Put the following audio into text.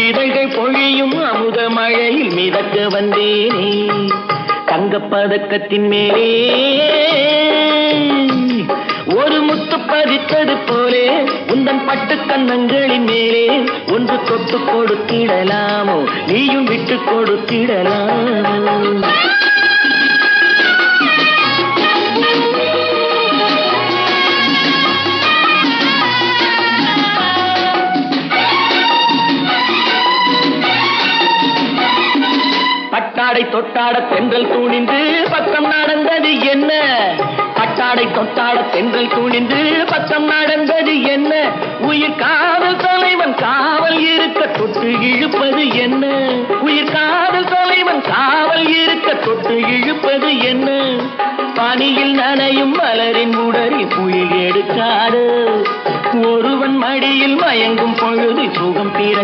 இதழ்கள் பொழியும் அமுத மழையில் மிதக்க வந்தேனே தங்கப்பதக்கத்தின் மேலே ஒரு முத்து பதித்தது போலே உந்தன் பட்டு கன்னங்களின் மேலே ஒன்று தொட்டு கொடுத்திடலாமோ நீயும் விட்டு கொடுத்திடலாமோ பட்டாடை தொட்டாட தென்றல் தூணிந்து பக்கம் நடந்தது என்ன பட்டாடை தொட்டாட தென்றல் தூணிந்து பக்கம் நடந்தது என்ன உயிர் காதல் தலைவன் காவல் இருக்க தொட்டு இழுப்பது என்ன உயிர் காதல் தலைவன் காவல் இருக்க தொட்டு இழுப்பது என்ன பனியில் நனையும் மலரின் உடலில் புயல் எடுக்காது ஒருவன் மடியில் மயங்கும் பொழுது சுகம் தீர